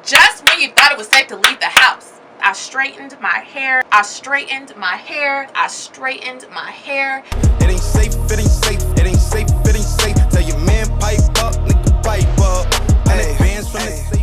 Just when you thought it was safe to leave the house, I straightened my hair. I straightened my hair. I straightened my hair. It ain't safe, it ain't safe, it ain't safe, it ain't safe. Tell your man pipe up, nigga pipe up. And advance from the safe.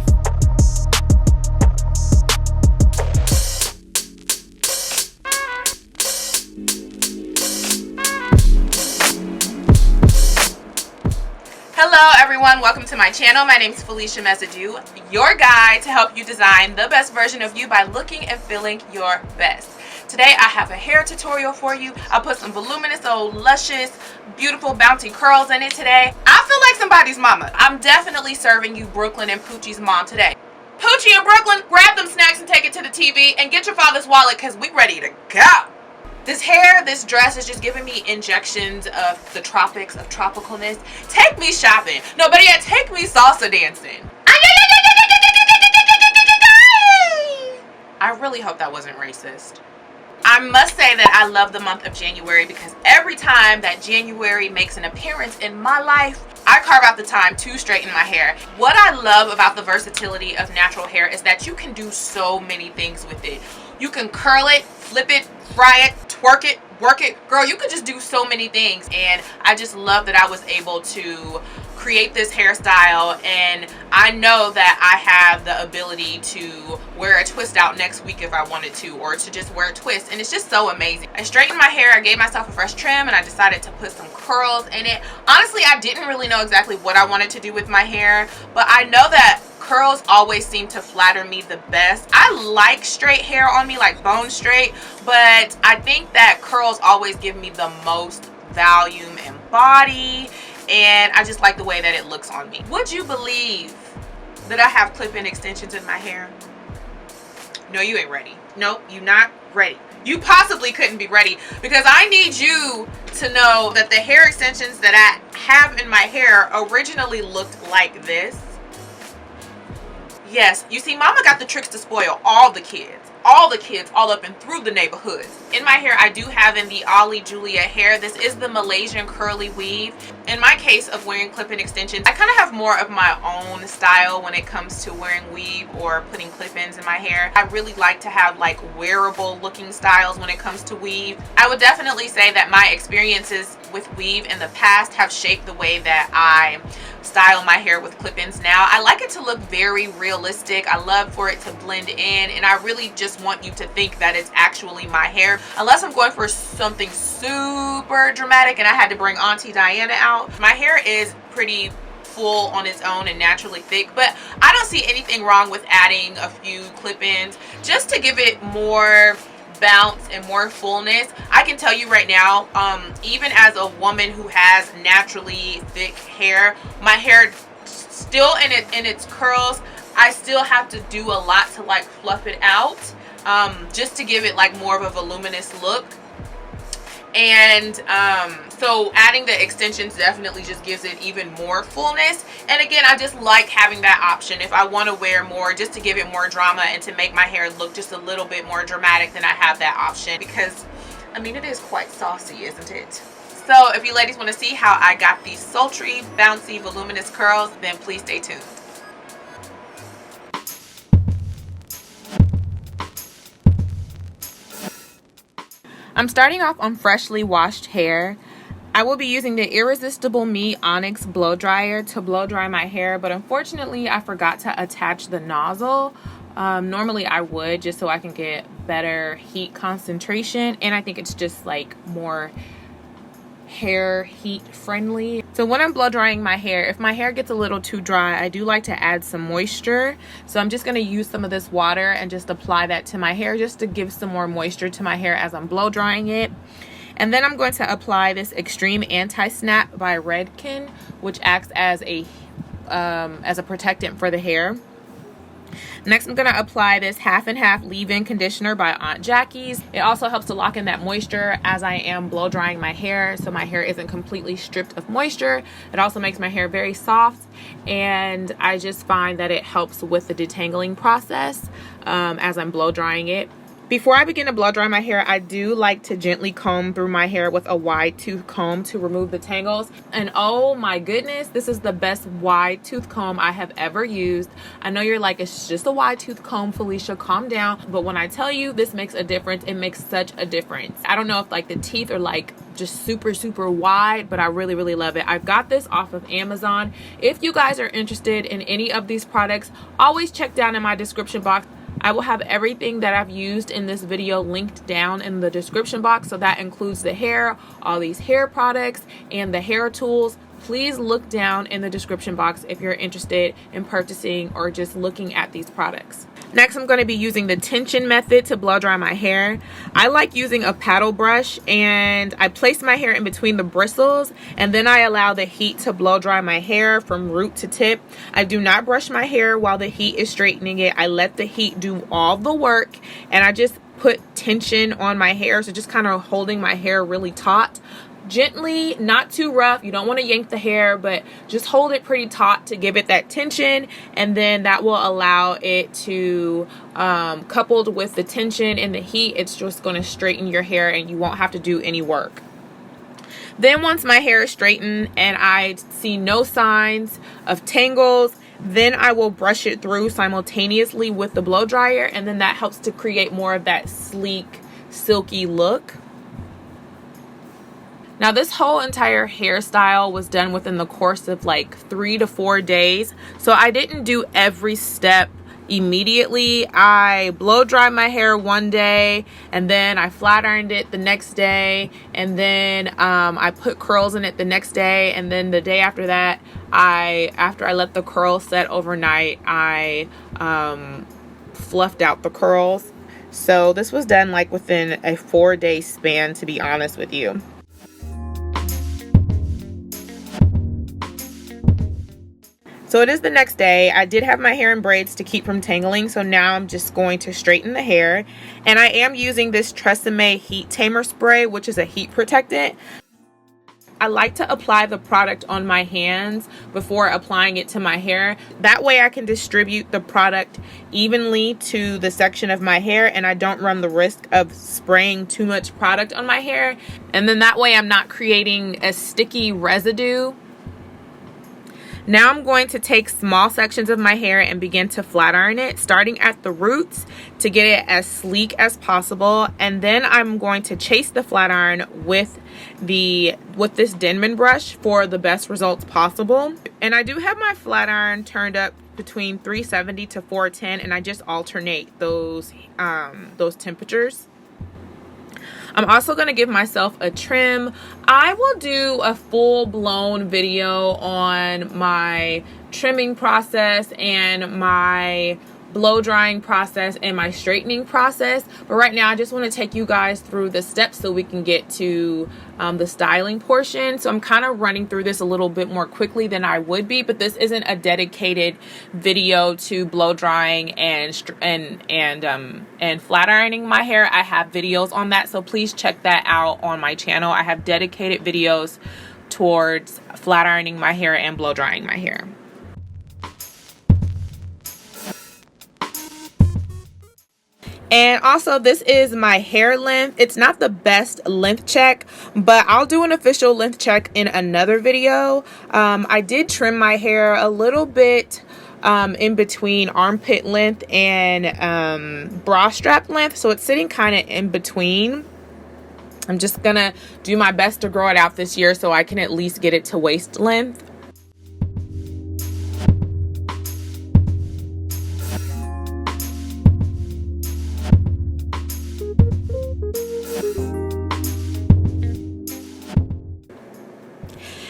Hello everyone, welcome to my channel. My name is Felicia Mesadieu, your guide to help you design the best version of you by looking and feeling your best. Today I have a hair tutorial for you. I put some voluminous, old, luscious, beautiful, bouncy curls in it today. I feel like somebody's mama. I'm definitely serving you Brooklyn and Poochie's mom today. Poochie and Brooklyn, grab them snacks and take it to the TV and get your father's wallet because we ready to go. This hair, this dress is just giving me injections of the tropics, of tropicalness. Take me shopping. No, better yet, take me salsa dancing. I really hope that wasn't racist. I must say that I love the month of January because every time that January makes an appearance in my life, I carve out the time to straighten my hair. What I love about the versatility of natural hair is that you can do so many things with it. You can curl it, flip it, fry it, twerk it, work it. Girl, you could just do so many things. And I just love that I was able to create this hairstyle, and I know that I have the ability to wear a twist out next week if I wanted to, or to just wear a twist, and it's just so amazing. I straightened my hair, I gave myself a fresh trim, and I decided to put some curls in it. Honestly, I didn't really know exactly what I wanted to do with my hair, but I know that curls always seem to flatter me the best. I like straight hair on me, like bone straight, but I think that curls always give me the most volume and body, and I just like the way that it looks on me. Would you believe that I have clip-in extensions in my hair? No, you ain't ready. Nope, you not ready. You possibly couldn't be ready because I need you to know that the hair extensions that I have in my hair originally looked like this. Yes, you see, mama got the tricks to spoil all the kids all up and through the neighborhoods. In my hair, I do have in the Ollie Julia hair. This is the Malaysian Curly weave. In my case of wearing clip-in extensions, I kind of have more of my own style when it comes to wearing weave or putting clip-ins in my hair. I really like to have like wearable looking styles when it comes to weave. I would definitely say that my experiences with weave in the past have shaped the way that I style my hair with clip-ins now. I like it to look very realistic. I love for it to blend in, and I really just want you to think that it's actually my hair, unless I'm going for something super dramatic and I had to bring Auntie Diane out. My hair is pretty full on its own and naturally thick, but I don't see anything wrong with adding a few clip-ins just to give it more bounce and more fullness. I can tell you right now, even as a woman who has naturally thick hair, my hair still in its curls, I still have to do a lot to like fluff it out, just to give it like more of a voluminous look. And so adding the extensions definitely just gives it even more fullness. And again, I just like having that option if I want to wear more, just to give it more drama and to make my hair look just a little bit more dramatic, then I have that option, because I mean, it is quite saucy, isn't it? So if you ladies want to see how I got these sultry, bouncy, voluminous curls, then please stay tuned. I'm starting off on freshly washed hair. I will be using the Irresistible Me Onyx blow dryer to blow dry my hair, but unfortunately I forgot to attach the nozzle. Normally I would, just so I can get better heat concentration, and I think it's just like more hair heat friendly. So when I'm blow drying my hair, if my hair gets a little too dry, I do like to add some moisture. So I'm just going to use some of this water and just apply that to my hair, just to give some more moisture to my hair as I'm blow drying it. And then I'm going to apply this Extreme Anti-Snap by Redken, which acts as a protectant for the hair. Next, I'm going to apply this half and half leave-in conditioner by Aunt Jackie's. It also helps to lock in that moisture as I am blow drying my hair, so my hair isn't completely stripped of moisture. It also makes my hair very soft, and I just find that it helps with the detangling process as I'm blow drying it. Before I begin to blow dry my hair, I do like to gently comb through my hair with a wide tooth comb to remove the tangles. And oh my goodness, this is the best wide tooth comb I have ever used. I know you're like, it's just a wide tooth comb, Felicia, calm down. But when I tell you this makes a difference, it makes such a difference. I don't know if like the teeth are like just super wide, but I really love it. I got this off of Amazon. If you guys are interested in any of these products, always check down in my description box. I will have everything that I've used in this video linked down in the description box. So that includes the hair, all these hair products, and the hair tools. Please look down in the description box if you're interested in purchasing or just looking at these products. Next, I'm going to be using the tension method to blow dry my hair. I like using a paddle brush, and I place my hair in between the bristles, and then I allow the heat to blow dry my hair from root to tip. I do not brush my hair while the heat is straightening it. I let the heat do all the work, and I just put tension on my hair, so just kind of holding my hair really taut. Gently, not too rough. You don't want to yank the hair, but just hold it pretty taut to give it that tension, and then that will allow it to, coupled with the tension and the heat, it's just going to straighten your hair and you won't have to do any work. Then once my hair is straightened and I see no signs of tangles, then I will brush it through simultaneously with the blow dryer, and then that helps to create more of that sleek, silky look. Now this whole entire hairstyle was done within the course of like 3 to 4 days. So I didn't do every step immediately. I blow dried my hair one day, and then I flat ironed it the next day, and then I put curls in it the next day, and then the day after that, after I let the curls set overnight, I fluffed out the curls. So this was done like within a 4-day span, to be honest with you. So it is the next day. I did have my hair in braids to keep from tangling, so now I'm just going to straighten the hair. And I am using this TRESemme Heat Tamer spray, which is a heat protectant. I like to apply the product on my hands before applying it to my hair. That way I can distribute the product evenly to the section of my hair, and I don't run the risk of spraying too much product on my hair. And then that way I'm not creating a sticky residue. Now I'm going to take small sections of my hair and begin to flat iron it, starting at the roots to get it as sleek as possible. And then I'm going to chase the flat iron with this Denman brush for the best results possible. And I do have my flat iron turned up between 370 to 410, and I just alternate those temperatures. I'm also going to give myself a trim. I will do a full-blown video on my trimming process and my blow drying process and my straightening process, but right now I just want to take you guys through the steps so we can get to the styling portion. So I'm kind of running through this a little bit more quickly than I would be, but this isn't a dedicated video to blow drying and flat ironing my hair. I have videos on that, so please check that out on my channel. I have dedicated videos towards flat ironing my hair and blow drying my hair. And also, this is my hair length. It's not the best length check, but I'll do an official length check in another video. I did trim my hair a little bit in between armpit length and bra strap length, so it's sitting kind of in between. I'm just gonna do my best to grow it out this year so I can at least get it to waist length.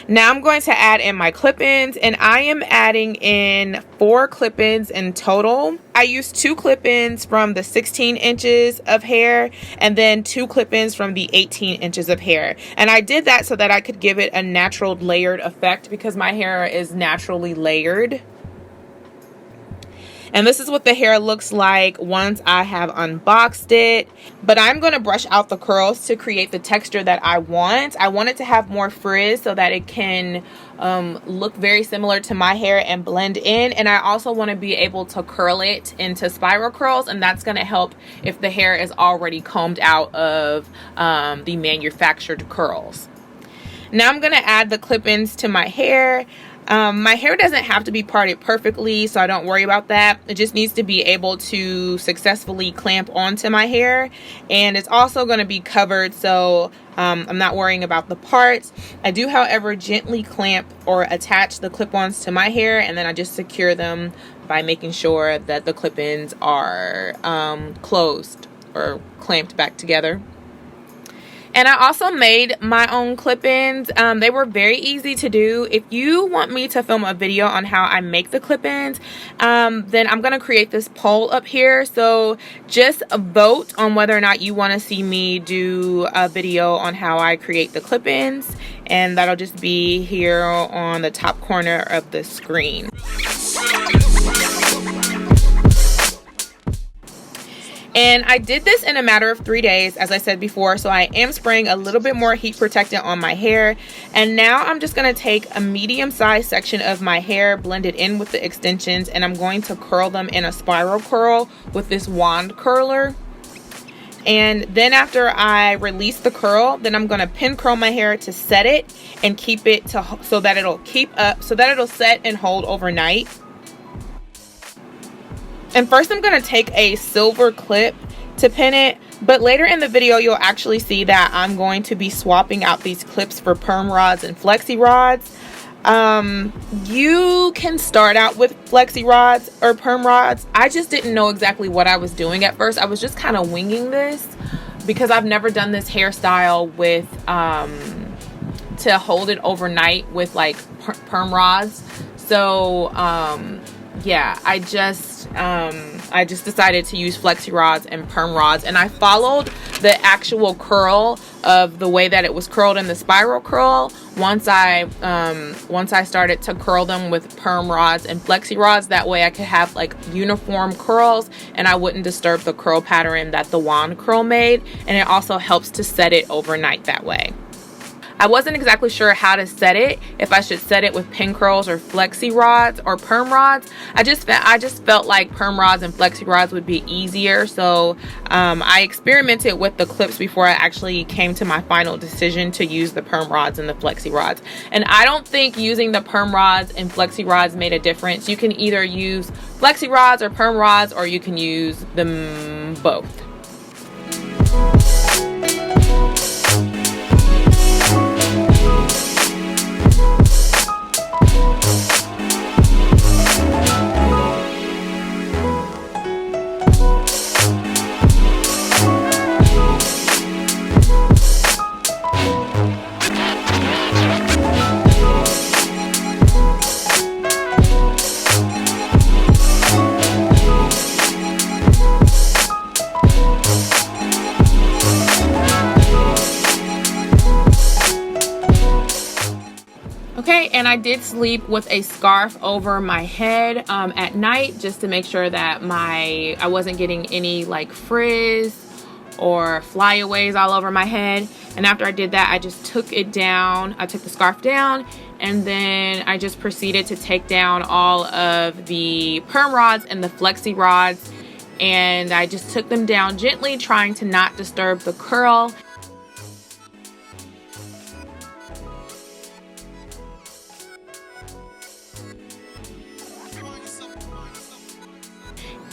Now I'm going to add in my clip-ins, and I am adding in 4 clip-ins in total. I used 2 clip-ins from the 16 inches of hair and then 2 clip-ins from the 18 inches of hair. And I did that so that I could give it a natural layered effect because my hair is naturally layered. And this is what the hair looks like once I have unboxed it. But I'm going to brush out the curls to create the texture that I want. I want it to have more frizz so that it can look very similar to my hair and blend in. And I also want to be able to curl it into spiral curls, and that's going to help if the hair is already combed out of the manufactured curls. Now I'm going to add the clip-ins to my hair. My hair doesn't have to be parted perfectly, so I don't worry about that. It just needs to be able to successfully clamp onto my hair, and it's also going to be covered, so I'm not worrying about the parts. I do, however, gently clamp or attach the clip-ons to my hair, and then I just secure them by making sure that the clip-ins are closed or clamped back together. And I also made my own clip-ins. They were very easy to do. If you want me to film a video on how I make the clip-ins, then I'm going to create this poll up here. So just vote on whether or not you want to see me do a video on how I create the clip-ins. And that'll just be here on the top corner of the screen. And I did this in a matter of 3 days, as I said before, so I am spraying a little bit more heat protectant on my hair. And now I'm just going to take a medium-sized section of my hair, blend it in with the extensions, and I'm going to curl them in a spiral curl with this wand curler. And then after I release the curl, then I'm going to pin curl my hair to set it and keep it so that it'll set and hold overnight. And first I'm going to take a silver clip to pin it, but later in the video you'll actually see that I'm going to be swapping out these clips for perm rods and flexi rods. You can start out with flexi rods or perm rods. I just didn't know exactly what I was doing at first. I was just kind of winging this because I've never done this hairstyle with to hold it overnight with like perm rods. So yeah, I just decided to use flexi rods and perm rods, and I followed the actual curl of the way that it was curled in the spiral curl once I started to curl them with perm rods and flexi rods. That way I could have like uniform curls and I wouldn't disturb the curl pattern that the wand curl made, and it also helps to set it overnight that way. I wasn't exactly sure how to set it, if I should set it with pin curls or flexi rods or perm rods. I just felt like perm rods and flexi rods would be easier, so I experimented with the clips before I actually came to my final decision to use the perm rods and the flexi rods. And I don't think using the perm rods and flexi rods made a difference. You can either use flexi rods or perm rods, or you can use them both. And I did sleep with a scarf over my head at night, just to make sure that I wasn't getting any like frizz or flyaways all over my head. And after I did that, I just took it down. I took the scarf down, and then I just proceeded to take down all of the perm rods and the flexi rods, and I just took them down gently, trying to not disturb the curl.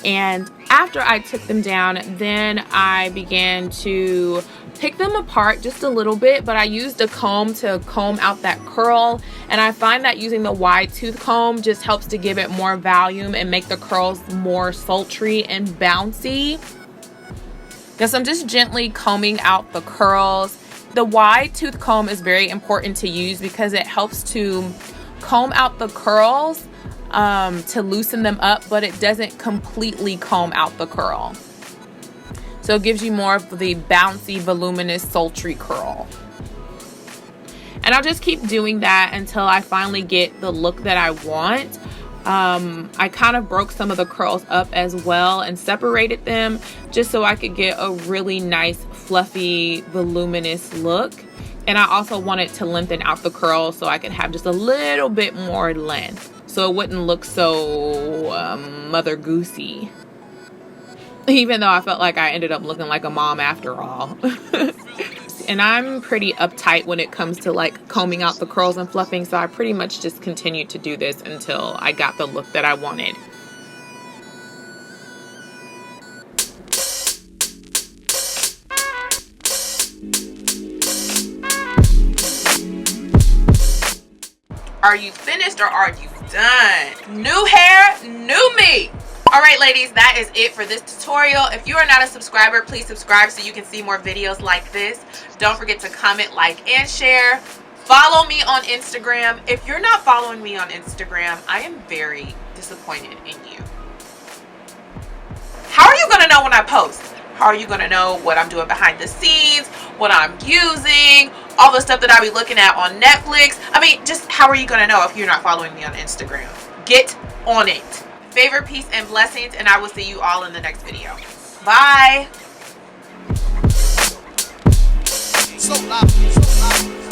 And after I took them down, then I began to pick them apart just a little bit, but I used a comb to comb out that curl. And I find that using the wide tooth comb just helps to give it more volume and make the curls more sultry and bouncy. Yes, I'm just gently combing out the curls. The wide tooth comb is very important to use because it helps to comb out the curls to loosen them up, but it doesn't completely comb out the curl. So it gives you more of the bouncy, voluminous, sultry curl. And I'll just keep doing that until I finally get the look that I want. I kind of broke some of the curls up as well and separated them just so I could get a really nice, fluffy, voluminous look. And I also wanted to lengthen out the curls so I could have just a little bit more length, so it wouldn't look so Mother Goosey. Even though I felt like I ended up looking like a mom after all. And I'm pretty uptight when it comes to like combing out the curls and fluffing, so I pretty much just continued to do this until I got the look that I wanted. Are you finished or are you done? New hair, new me. All right, ladies, that is it for this tutorial. If you are not a subscriber, please subscribe so you can see more videos like this. Don't forget to comment, like, and share. Follow me on Instagram. If you're not following me on Instagram, I am very disappointed in you. How are you gonna know when I post? How are you gonna know what I'm doing behind the scenes, what I'm using, all the stuff that I be looking at on Netflix? I mean, just how are you gonna know if you're not following me on Instagram? Get on it. Favor, peace, and blessings, and I will see you all in the next video. Bye. So loud, so loud.